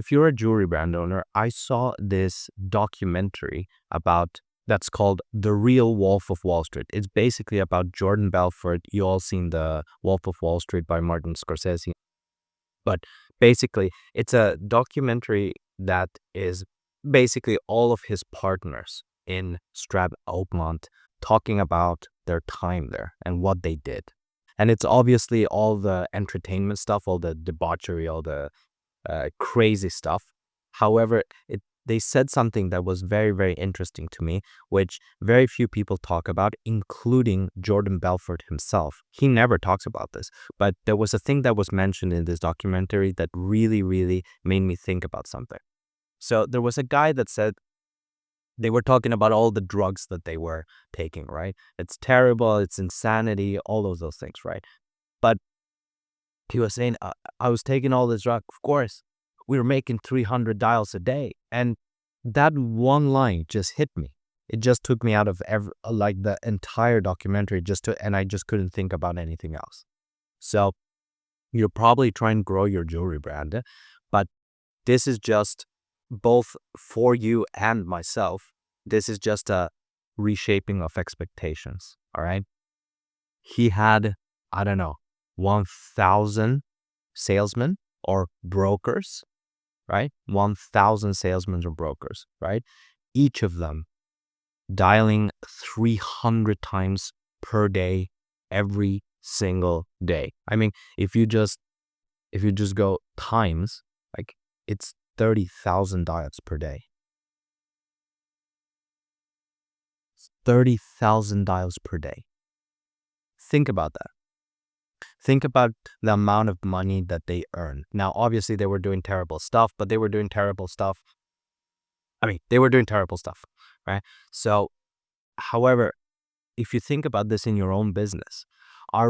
if you're a jewelry brand owner, I saw this documentary about that's called The Real Wolf of Wall Street. It's basically about Jordan Belfort. You all seen The Wolf of Wall Street by Martin Scorsese. But basically, it's a documentary that is basically all of his partners in Strat Oakmont talking about their time there and what they did. And it's obviously all the entertainment stuff, all the debauchery, all the crazy stuff. However, they said something that was very, very interesting to me, which very few people talk about, including Jordan Belfort himself. He never talks about this, but there was a thing that was mentioned in this documentary that really, really made me think about something. So there was a guy that said they were talking about all the drugs that they were taking, right? It's terrible, it's insanity, all of those things, right? But he was saying, I was taking all this drug. Of course, we were making 300 dials a day. And that one line just hit me. It just took me out of the entire documentary and I just couldn't think about anything else. So you're probably trying to grow your jewelry brand, but this is just both for you and myself. This is just a reshaping of expectations. All right. He had, I don't know, 1,000 salesmen or brokers, right? 1,000 salesmen or brokers, right? Each of them dialing 300 times per day, every single day. I mean, if you just go times, like it's 30,000 dials per day. 30,000 dials per day. Think about that. Think about the amount of money that they earn. Now, obviously, they were doing terrible stuff, but they were doing terrible stuff. They were doing terrible stuff, right? So, however, if you think about this in your own business, I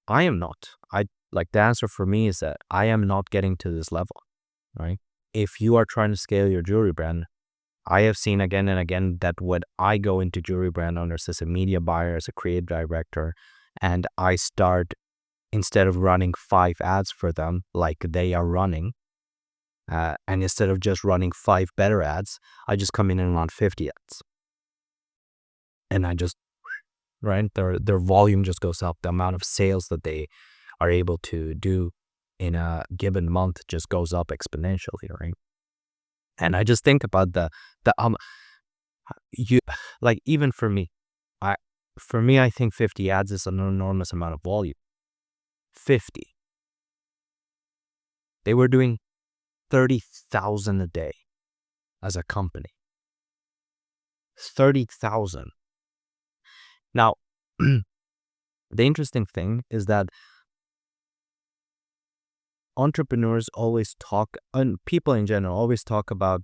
am not. The answer for me is that I am not getting to this level, right? If you are trying to scale your jewelry brand, I have seen again and again that when I go into jewelry brand owners as a media buyer, as a creative director, and I start, instead of running 5 ads for them like they are running, and instead of just running 5 better ads, I just come in and run 50 ads. And I just, right, their volume just goes up. The amount of sales that they are able to do in a given month just goes up exponentially, right? And I just think about even for me, I think 50 ads is an enormous amount of volume. 50. They were doing 30,000 a day as a company. 30,000. Now, the interesting thing is that entrepreneurs always talk, and people in general always talk about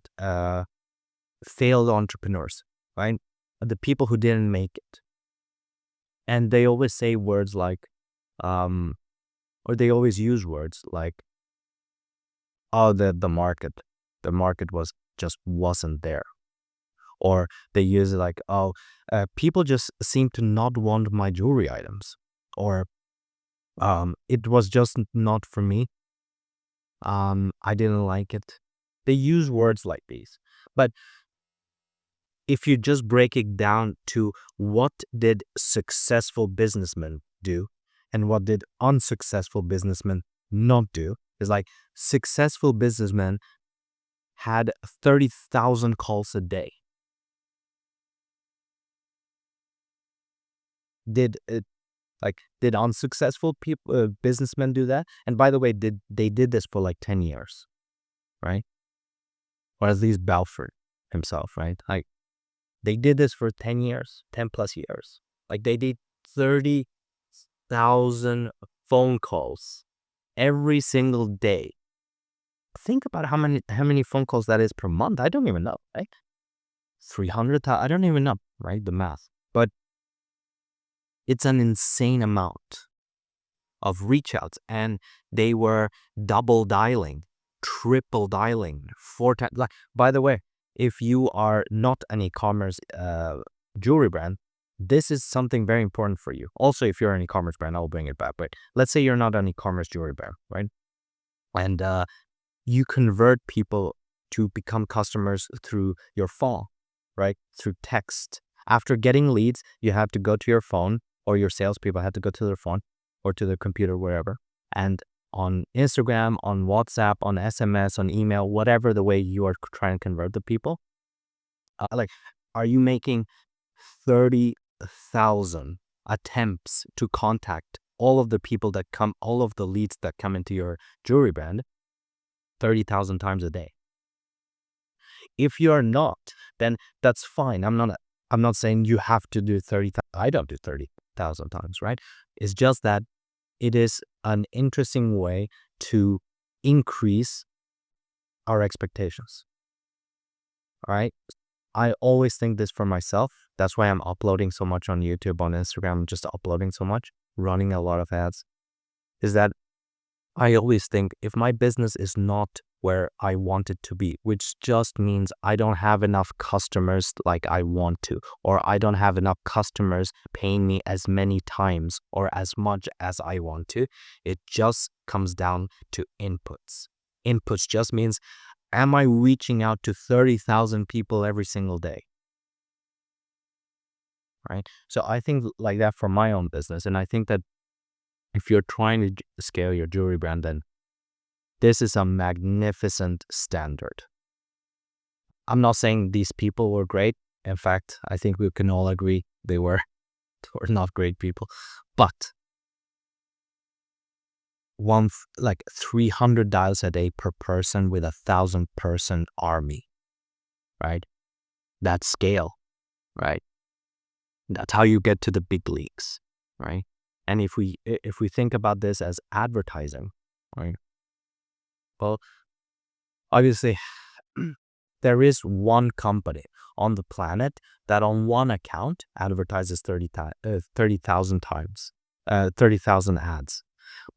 failed entrepreneurs, right? The people who didn't make it. And they always say words like, or they always use words like, oh, the market wasn't there. Or they use it like, oh, people just seem to not want my jewelry items. Or it was just not for me. I didn't like it. They use words like these. But if you just break it down to what did successful businessmen do and what did unsuccessful businessmen not do, is like successful businessmen had 30,000 calls a day. Did unsuccessful businessmen do that? And by the way, they did this for like 10 years, right? Or at least Belfort himself, right? Like they did this for 10 years, 10 plus years. Like they did 30,000 phone calls every single day. Think about how many phone calls that is per month. I don't even know, right? 300,000. I don't even know, right? The math. But it's an insane amount of reach outs, and they were double dialing, triple dialing, 4 times. Like, by the way, if you are not an e-commerce jewelry brand, this is something very important for you. Also, if you're an e-commerce brand, I'll bring it back. But let's say you're not an e-commerce jewelry brand, right? And you convert people to become customers through your phone, right? Through text. After getting leads, you have to go to your phone, or your salespeople have to go to their phone or to their computer, wherever. And on Instagram, on WhatsApp, on SMS, on email, whatever the way you are trying to convert the people, like, are you making 30,000 attempts to contact all of the people that come, all of the leads that come into your jewelry brand 30,000 times a day? If you are not, then that's fine. I'm not saying you have to do 30,000. I don't do 30,000 times, right? It's just that it is an interesting way to increase our expectations. All right. I always think this for myself. That's why I'm uploading so much on YouTube, on Instagram, just uploading so much, running a lot of ads, is that I always think if my business is not where I want it to be, which just means I don't have enough customers like I want to, or I don't have enough customers paying me as many times or as much as I want to, it just comes down to inputs. Inputs just means, am I reaching out to 30,000 people every single day? Right? So I think like that for my own business. And I think that if you're trying to scale your jewelry brand, then this is a magnificent standard. I'm not saying these people were great. In fact, I think we can all agree they were not great people. But like 300 dials a day per person with 1,000-person army, right? That's scale, right? That's how you get to the big leagues, right? And if we think about this as advertising, right? Well, obviously, there is one company on the planet that on one account advertises 30,000 times, 30,000 ads,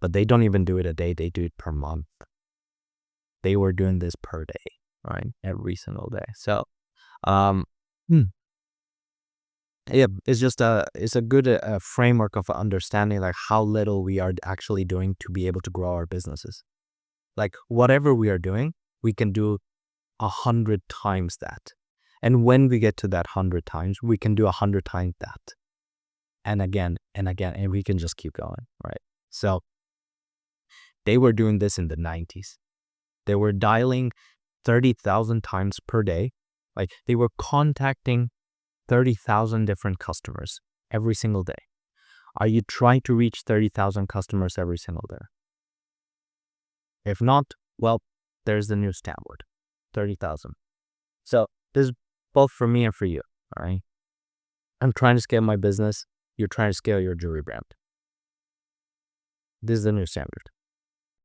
but they don't even do it a day. They do it per month. They were doing this per day, right? Every single day. So, hmm, yeah, it's a good framework of understanding like how little we are actually doing to be able to grow our businesses. Like whatever we are doing, we can do 100 times that. And when we get to that 100 times, we can do 100 times that. And again, and again, and we can just keep going, right? So they were doing this in the 90s. They were dialing 30,000 times per day. Like they were contacting 30,000 different customers every single day. Are you trying to reach 30,000 customers every single day? If not, well, there's the new standard, 30,000. So this is both for me and for you, all right? I'm trying to scale my business. You're trying to scale your jewelry brand. This is the new standard.